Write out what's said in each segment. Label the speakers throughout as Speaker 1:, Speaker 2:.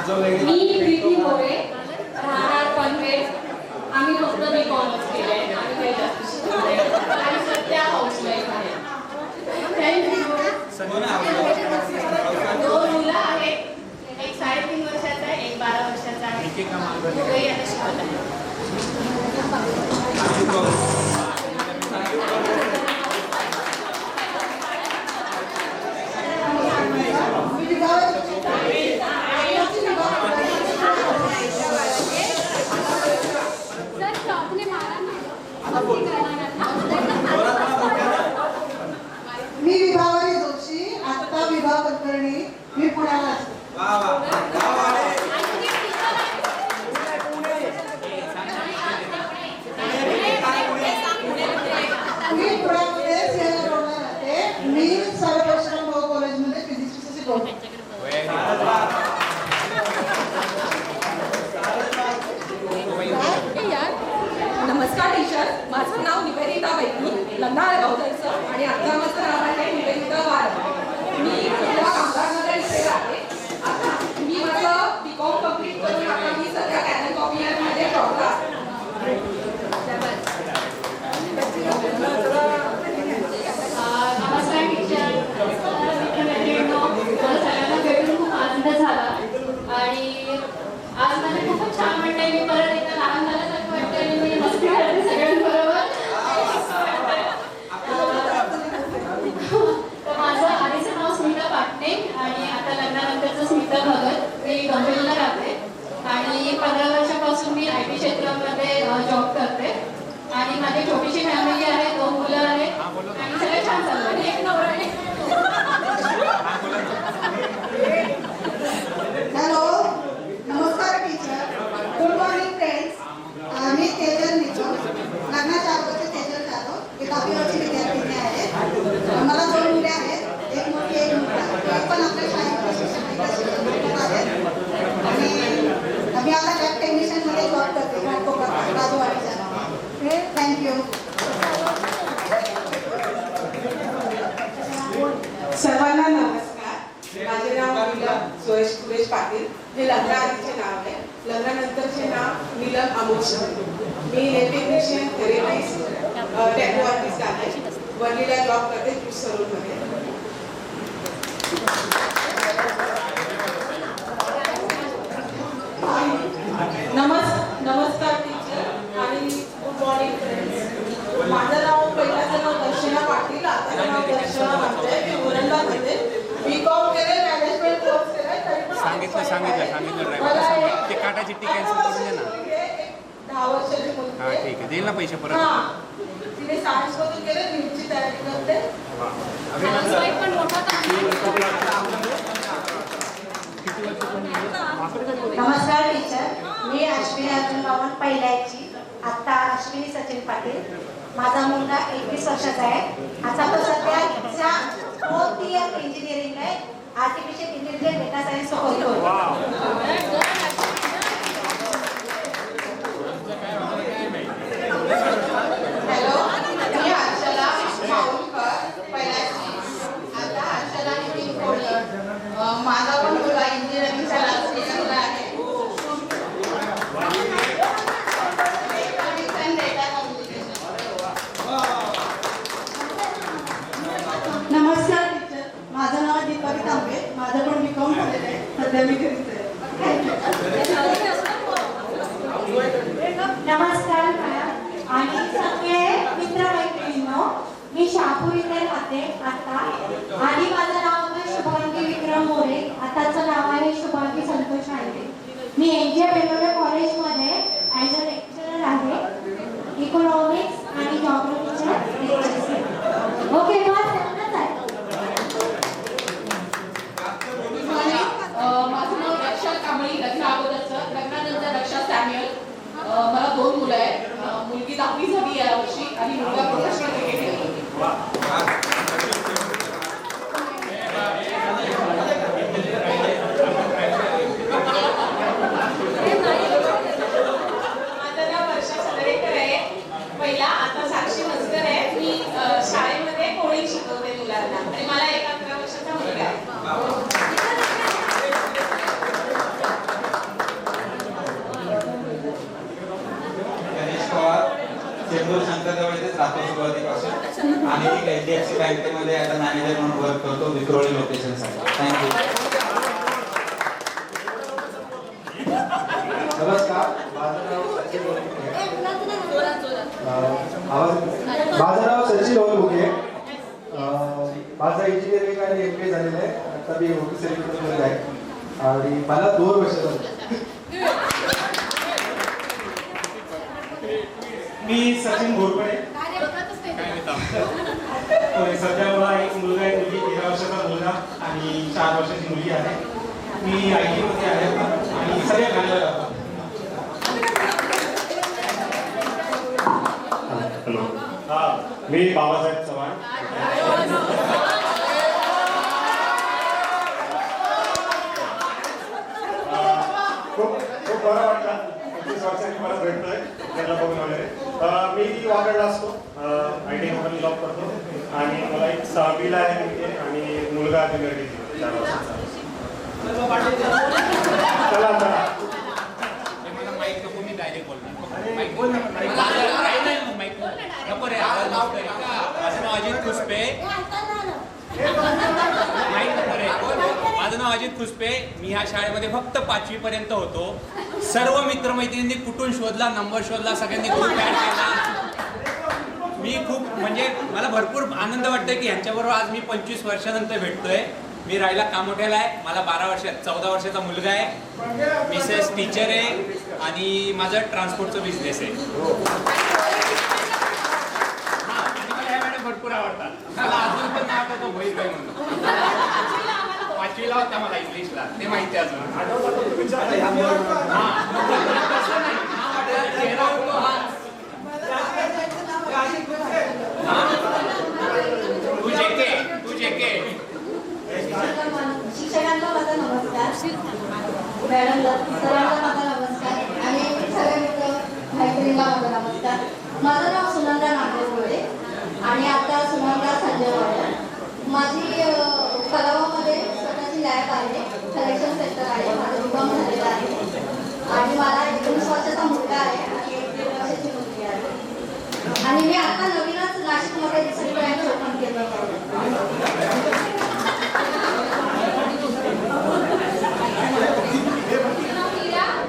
Speaker 1: मी प्रीती मोरे, राहणार पनवेल. आम्ही फक्त B.Com केलंय. आम्ही काही जास्त शिकलो नाही आणि सध्या हाऊसवाईफ आहे. थँक्यू. 2 मुलं आहेत. एक 3.5 वर्षाचा आहे, एक 12 वर्षाचा आहे. दोघेही आता शिकत आहे.
Speaker 2: मी विभावरी जोशी, आत्ता विभाग कुलकर्णी. मी पुण्याला असते. मी पुण्यामध्ये सिंहगड रोडला राहते. मी सर्वप्रथम कॉलेजमध्ये फिजिक्सचे शिकवते.
Speaker 3: नमस्कार टीचर, माझं नाव निवेदिता वैद्य, लंडाळ गावचं आणि आता माझं नाव आहे निवेदिता वार. मी पुढल्या कामगारनगर इथे राहते. आता मी माझं B.Com कंप्लीट करून आता मी सध्या कॅनन कॉपीमध्ये जॉबला आहे.
Speaker 1: नमस्कार टीचर, मित्रमैत्रिणींनो, मला सगळ्यांना भेटून खूप आनंद झाला आणि आज मला खूपच छान वाटतंय. मी परत एकदा लहान झाल्यासारखं वाटतंय आणि मी मस्ती करते सगळ्यांबरोबर. तर माझं आधीचं नाव स्मिता पाटणे आणि आता लग्नानंतरचं स्मिता भगत. मी डोंबिवलीला राहते आणि 15 वर्षापासून मी IT क्षेत्रामध्ये जॉब करते आणि माझी छोटीशी फॅमिली आहे, 2 मुलं आहेत आणि सगळं छान चाललं आणि एक नवरा आहे.
Speaker 2: हॅलो, नमस्कार टीचर. Good morning friends. मी तेजल निकम, लग्नाच्या अगोदरचे तेजल जाधव. मी 10वी वर्षी विद्यार्थिनी आहे. मला 2 मुले आहेत, एक मुलगी एक मुलगा. ते पण आपल्या शाळेमध्ये शिक्षण आहेत आणि मी आता लॅब टेक्निशियनमध्ये जॉब करते घाटकोपरला, राजवाडीच्या. थँक्यू.
Speaker 4: सर्वांना नमस्कार. माझे नाव नीलम सुरेश पाटील. हे लग्नाआधीचे नाव आहे. लग्नानंतरचे नाव नीलम अमोल शर्मा. मी नेल टेक्निशियन, थेरेपिस्ट, टॅटू आर्टिस्ट आहे. वडीला जॉब करते क्रूज सलूनमध्ये.
Speaker 3: नमस्कार टीचर आणि गुड मॉर्निंग फ्रेंड्स. माझं नाव पहिल्याचं नाव दर्शना पाटील, आताचं नाव दर्शना म्हणते. मी उरणलामध्ये B.Com केले, मॅनेजमेंट कोर्स केलाय.
Speaker 5: सांगितलं ड्रायव्हरला सांगितलं ते काटा चिठ्ठी कॅन्सल करून दे ना.
Speaker 3: 10 वर्षाची मुलगी
Speaker 5: हां ठीक आहे, देईल ना पैसे परत.
Speaker 3: तिने सायन्स मधून केले, नीटची तयारी करते.
Speaker 1: हाऊसवाईफ पण मोठा काम आहे.
Speaker 6: नमस्कार टीचर, मी अश्विनी अर्जुन बावन पहिल्याची, आत्ता अश्विनी सचिन पाटील. माझा मुलगा 21 वर्षाचा आहे. आता तो सध्या 4th इयर इंजिनिअरिंग आहे. आर्टिफिशियल इंटेलिजन्स डेटा सायन्स करतो.
Speaker 4: हॅलो, मी हर्षला माऊलकर पहिल्याची, आता हर्षला नितीन कोळी. माझा पण मुलगा इंजिनिअरिंगच्या लास्ट इयरला आहे.
Speaker 2: नमस्कार टीचर, माझं नाव दीपाली तांबे. माझं पण B.Com झालेलं आहे. सध्या मी घरीच आहे.
Speaker 6: नमस्कार मॅम आणि सगळे मित्रमैत्रिणींनो, मी शहापूर इथे राहते आता आणि माझं नाव आहे शुभांगी विक्रम मोरे. आताचं नाव आहे शुभांगी संतोष आंडे. मी NJ बेलोरे कॉलेजमध्ये ॲज अ लेक्चरर आहे. इकॉनॉमिक्स आणि जॉग्राफीच्या लेक्चर्स. ओके, बस एवढंच आहे.
Speaker 3: माझं नाव रक्षा कांबळी, लग्न अगोदरचं. लग्नानंतर रक्षा सॅम्युअल. मला 2 मुलं आहेत. मुलगी 10वी झाली यावर्षी आणि मुलगा प्रोफेशनल क्रिकेटर.
Speaker 7: HDFC बँकेमध्ये आता मॅनेजर म्हणून वर्क करतो विक्रोळी लोकेशनसाठी. थँक्यू.
Speaker 8: नमस्कार, माझं नाव सचिन ओलमुखे. माझं नाव सचिन ओलमुखे. माझं इंजिनिअरिंग आणि MBA झालेलं आहे. आता मी ऑफिस सेक्रेटरीमध्ये आहे आणि मला 2 वर्ष झाली.
Speaker 9: मी सचिन घोरपडे. सध्या मला एक मुलगा आहे, मुलगी 13 वर्षाचा मुलगा आणि 4 वर्षाची मुलगी आहे. मी IT मध्ये आहे आणि सगळ्या गाण्याला राहतो.
Speaker 10: हॅलो, मी बाबासाहेब चव्हाण. खूप बरं वाटलं 25 वर्षांनी मला भेटतोय त्याला बघून वगैरे. मी वाकडला असतो, IT कंपनी जॉब करतो आणि मला एक 6वीला आहे मुलगी आणि मुलगा ज्युनियर DG 4 वर्षाचा. चला चला
Speaker 5: मला माईक नको, मी डायरेक्ट बोलणार. माईक नको रे, आवाज नसतोय. माझं नाव अजित खुसपे. माईक नको रे. माझं नाव अजित खुसपे. मी ह्या शाळेमध्ये फक्त 5वी पर्यंत होतो. सर्व मित्रमैत्रिणींनी कुठून शोधला, नंबर शोधला, सगळ्यांनी ग्रुप ॲड केला. मी खूप म्हणजे मला भरपूर आनंद वाटतोय की ह्यांच्याबरोबर आज मी 25 वर्षानंतर भेटतोय. मी राहायला कामोठ्याला आहे. मला 14 वर्षाचा मुलगा आहे. मिसेस टीचर आहे आणि माझं ट्रान्सपोर्टचं बिझनेस आहे. आणि मला ह्या मॅडम भरपूर आवडतात. मला अजून पण नाव होतं होईल काय म्हणून. 5वीला होता मला इंग्लिशला, ते माहिती अजून. तू जेके
Speaker 2: शिक्षकांना माझा नमस्कार, मॅडमला सरांना माझा नमस्कार आणि सगळ्या मित्र मैत्रिणींना माझा नमस्कार. माझं नाव सुनंदा नांदेडगोळे आणि आता सुनंदा संजय वाडे. माझी कलावामध्ये स्वतःची लॅब आहे, कलेक्शन सेंटर आहे, माझं दुकान झालेलं आहे आणि मला 19 वर्षाचा मुलगा आहे आणि 1.5 वर्षाची मुलगी आहे. आणि मी आता नवीनच नाशिकमध्ये दुसरी ब्रँच ओपन केलं.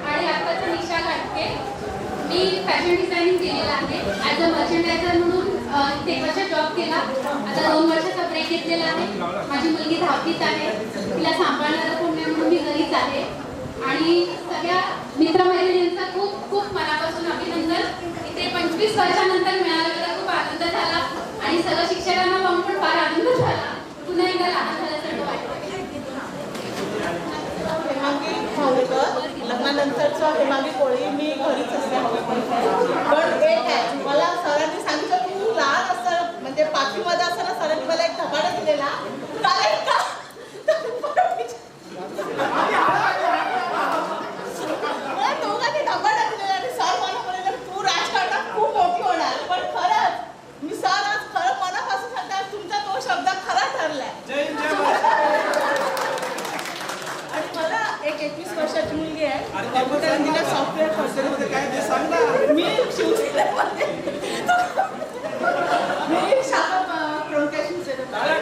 Speaker 1: आणि आताचं निशा घाटके. मी फॅशन डिझायनिंग केलेलं आहे. ॲज अ मर्चंडायझर म्हणून 1 वर्ष जॉब केला. आता 2 वर्षाचा ब्रेक घेतलेला आहे. माझी मुलगी 10वीत आहे. तिला सांभाळणारं कोण नाही म्हणून मी घरीच आहे. आणि सगळ्या मित्रमैत्रिणींचा खूप खूप मनापासून अभिनंदन. इथे 25 वर्षानंतर मिळालं मला खूप आनंद झाला आणि सगळं शिक्षकांना पाहून पण फार आनंद झाला. पुन्हा एकदा लहान झाल्यासारखं वाटतं.
Speaker 11: हेमांगी खावडेकर, लग्नानंतरचं हेमांगी कोळी. मी घरीच असते, पण एक आहे, मला सरांनी सांगितलं तू लहान असताना म्हणजे 5वी मध्ये असताना सरांनी मला एक धपाटा दिलेला. दोघांनी धपाटा दिलेला आणि सर मला म्हणाले तू राजकारणात खूप मोठी होणार. पण खरंच मी सर आज खरं मनापासून सांगतात तुमचा तो शब्द खरा ठरलाय. आणि मला एक 21 वर्षाची मुलगी आहे. कॉम्प्युटर इंजिनियर सॉफ्टवेअर कंपनीमध्ये काय ते सांग ना. मी शिवसेनेमध्ये मी शाखा प्रमुख शिवसेना. आणि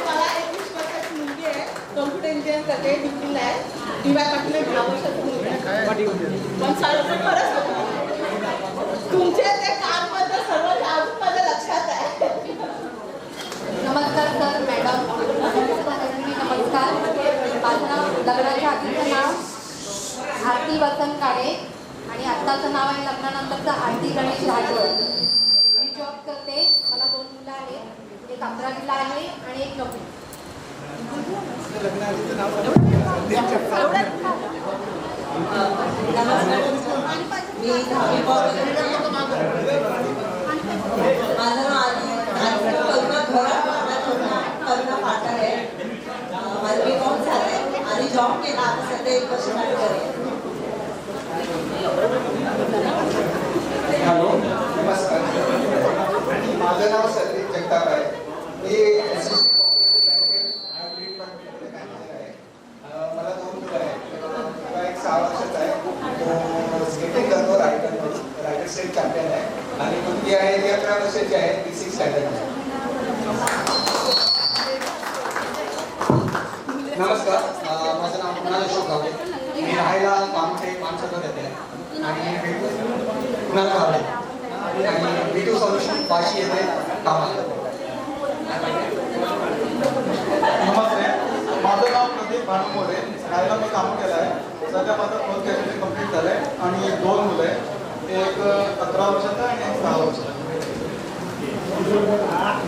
Speaker 11: मला 21 वर्षाची मुलगी आहे. कॉम्प्युटर इंजिनियर करते, डिग्रीला आहे. DY पाटील 10 वर्षाची मुलगी आहे. पण सर खरंच तुमचे ते कामबद्दल सर्व अजून माझ्या लक्षात आहे.
Speaker 2: नमस्कार सर, मॅडम, नमस्कार. माझं नाव लग्नाच्या आधीचं नाव आरती वसंत काळे आणि आत्ताचं नाव आहे लग्नानंतरचं आरती गणेश राठोड. मी जॉब करते. मला 2 मुलं आहेत, एक 11वीला आहे आणि एक 9वी.
Speaker 4: मी 10वी माझं नाव कल्पना पाटर आहे. माझं B.Com झालंय आणि जॉब केला. आता सध्या 1 वर्ष
Speaker 8: हॅलो, नमस्कार. माझं नाव संदीप जगताप आहे. मी मला 2 मुलं आहेत. मला एक 6 वर्षाचा आहे, तो स्केटिंग करतो, रायडर स्टेट चॅम्पियन आहे आणि मुलगी आहे ती 11 वर्षाची आहे, ती 6th स्टँडर्ड
Speaker 12: आणि कुणाल कावळे आणि B2 सोल्युशन वाशी येथे कामाला.
Speaker 8: नमस्ते, माझं नाव प्रदीप भानुमोरे. शाळेला मी काम केलं आहे. सध्या माझं फोर्थ ग्रॅज्युएशन कंप्लीट झालं आहे आणि 2 मुलं आहे, एक 11 वर्षाचा आणि एक 6 वर्षाचा.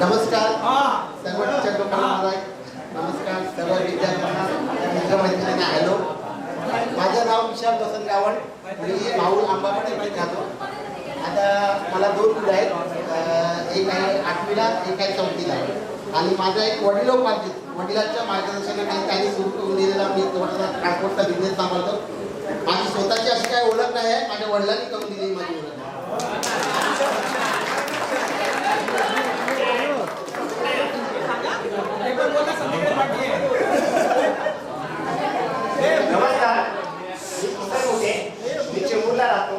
Speaker 12: नमस्कार सर्व टीचर लोकांना, नमस्कार सर्व विद्यार्थ्यांना, मित्रमैत्रिणींना हॅलो. माझं नाव विशाल वसंत गावण. मी माऊळ आंबापट येथे राहतो. आता मला 2 मुलं आहेत, एक आहे 8वीला, एक आहे 4थीला. आणि माझा एक वडिलांच्या मार्गदर्शनाखाली त्यांनी सुरू करून दिलेला मी थोडासा ट्रान्सपोर्टचा बिझनेस सांभाळतो. माझी स्वतःची अशी काही ओळख नाही आहे, माझ्या वडिलांनी करून दिलेली माझी ओळख
Speaker 13: नमस्कार, मी पुस्तक मोठे. मी चेंबूरला राहतो.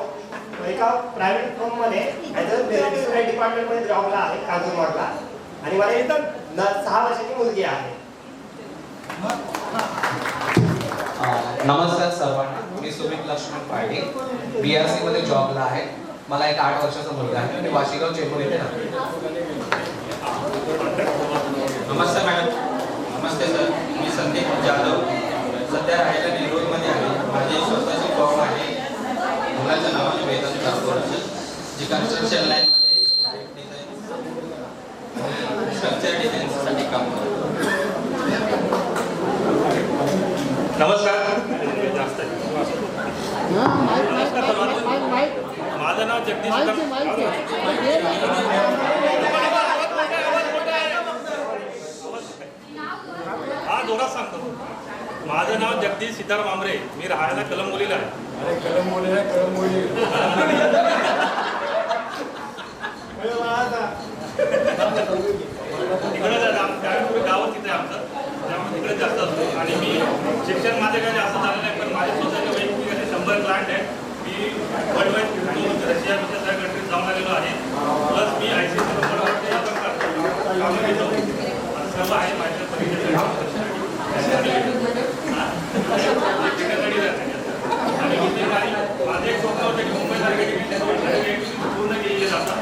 Speaker 13: एका प्रायव्हेट फर्ममध्ये ॲज अ बिझनेस डिपार्टमेंटमध्ये जॉबला आहे, कांजूरमार्गला. आणि मला इथं 6 वर्षाची मुलगी आहे.
Speaker 14: नमस्कार सर्वांना, मी सुमित लक्ष्मण पाटील, BRC मध्ये जॉबला आहे. मला एक 8 वर्षाचा मुलगा आहे. मी वाशीगाव चेंबूर येथे राहतो.
Speaker 7: नमस्ते मॅडम. नमस्ते सर, मी संदीप जाधव. सध्या राहायला नेरूळमध्ये आहे. माझी स्वतःची फॉर्म आहे. मुलाचं नाव आहे वेदांत ठाकूर, जी कन्स्ट्रक्शन लाईनमध्ये स्ट्रक्चर डिझाईनसाठी काम करतो.
Speaker 10: नमस्कार. माझं नाव जगदीश. हा जोरात सांगतो. माझं नाव जगदीश सीताराम आमरे. मी राहायला कलंबोलीला आहे. तिकडे गावच तिथे आमचं, त्यामुळे तिकडे जास्त असतो. आणि मी शिक्षण माझं काही जास्त झालं नाही, पण माझे स्वतःचे वैयक्तिक असे 100 क्लायंट आहेत. मी वर्ल्ड वाईड फिरतो, रशिया सगळ्या कंट्रीज जाऊन आलेलो आहे. प्लस मी ICC नंबरवरती आपण कामं घेतो. सर्व आहे माझ्या परिचय. आणि माझे एक स्वप्न होतं की मुंबईसारखे पूर्ण केलेले जातात.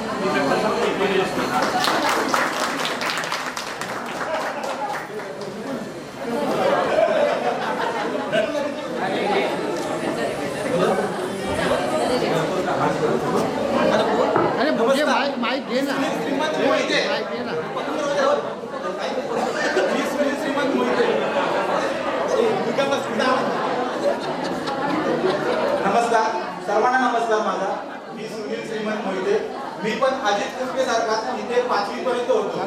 Speaker 12: अरे मुझे माइक देना.
Speaker 8: नमस्कार सर्वांना, नमस्कार. माझा मी सुनील श्रीमंत मोहिते. मी पण अजित कुसके सारखा इथे 5वी पर्यंत होतो.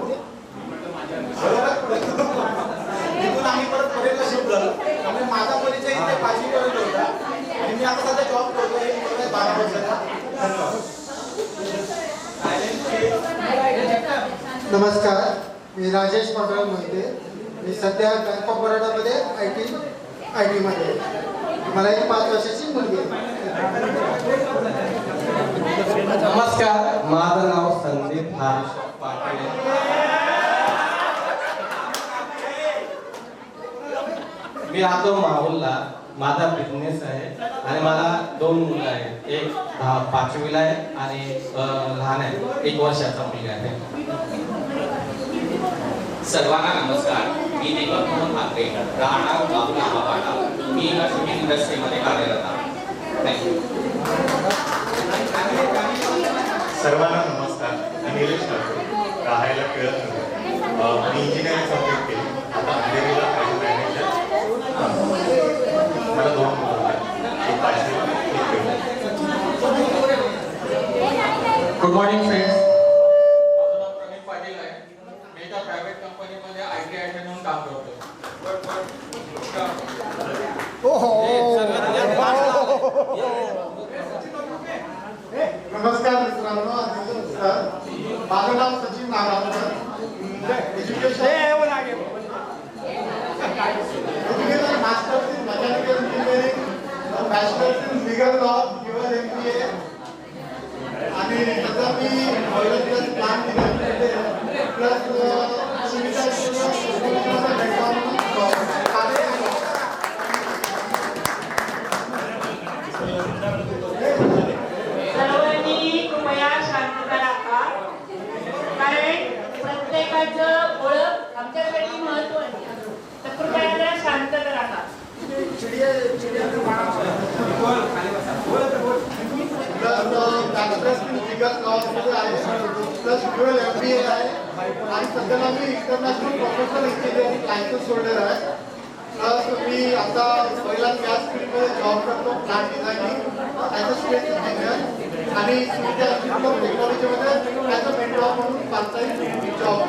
Speaker 8: तिथून आम्ही परत परेडला शिफ्ट झालो. त्यामुळे माझा परिचय इथे 5वी पर्यंत होता. आणि मी आता सध्या जॉब करतो. 12 वर्षाचा. धन्यवाद.
Speaker 12: नमस्कार, मी राजेश पांडुरंग मोहिते. मी सध्या बँक ऑफ बरोडामध्ये IT मध्ये. मला एक 5 वर्षाची मुलगी आहे.
Speaker 14: नमस्कार, माझं नाव संदीप हर्ष पाटील. मी राहतो माहुलला. माझा बिझनेस आहे आणि मला 2 मुलं आहेत. एक 5वीला आहे आणि लहान आहे, 1 वर्षाचा मुलगा आहे.
Speaker 5: सर्वांना नमस्कार, मी दीपक मोहन ठाकरे, राहणार बाबू आंबापाडा. मी एका शूटिंग इंडस्ट्रीमध्ये कार्यरत आहे. थँक्यू.
Speaker 10: सर्वांना नमस्कार. मी निलेश ठाकरे, राहायला खेळत नव्हते. मी इंजिनिअरिंग कंप्लीट केली. आता अंधेरीला मॅनेजर. मला 2 मुलं आहेत, एक 5वीला, एक 8वीला.
Speaker 14: Good morning friends. माझं नाव प्रवीण पाटील आहे. मी एका प्रायव्हेट कंपनीमध्ये IT ॲडमिन म्हणून काम करतो.
Speaker 12: नमस्कार मित्रांनो, माझं नाव Sachin Nagavkar. Education masters in mechanical engineering, bachelors in legal law किंवा MBA. आणि सध्या मी प्लॅन प्लस सुविधा
Speaker 8: दिग्गज गावामध्ये आहे प्लस ड्युअल MBA आहे आणि सध्याला मी international professional engineering licence holder आहे. प्लस मी आता पहिला गॅस फील्डमध्ये जॉब करतो plant designing as a space engineer आणि सुविधा इन्स्टिट्यूट ऑफ टेक्नॉलॉजीमध्ये ॲज अ मेंटॉर म्हणून पार्ट टाइम जॉब.